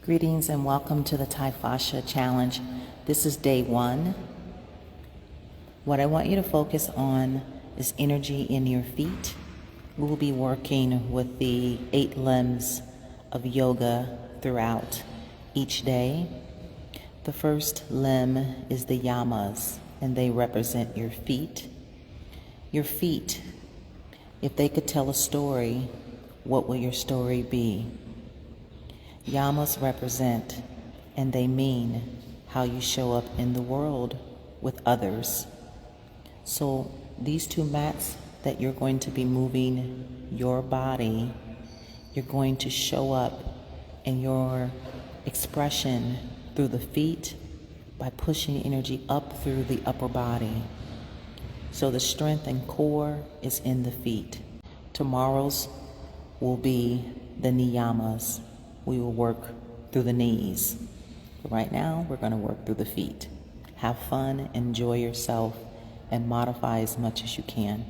Greetings and welcome to the Tai-Fascia Challenge. This is day 1. What I want you to focus on is energy in your feet. We will be working with the 8 limbs of yoga throughout each day. The first limb is the Yamas, and they represent your feet. Your feet, if they could tell a story, what will your story be? Yamas represent, and they mean, how you show up in the world with others. So these 2 mats that you're going to be moving your body, you're going to show up in your expression through the feet by pushing energy up through the upper body. So the strength and core is in the feet. Tomorrow's will be the niyamas. We will work through the knees. But right now, we're going to work through the feet. Have fun, enjoy yourself, and modify as much as you can.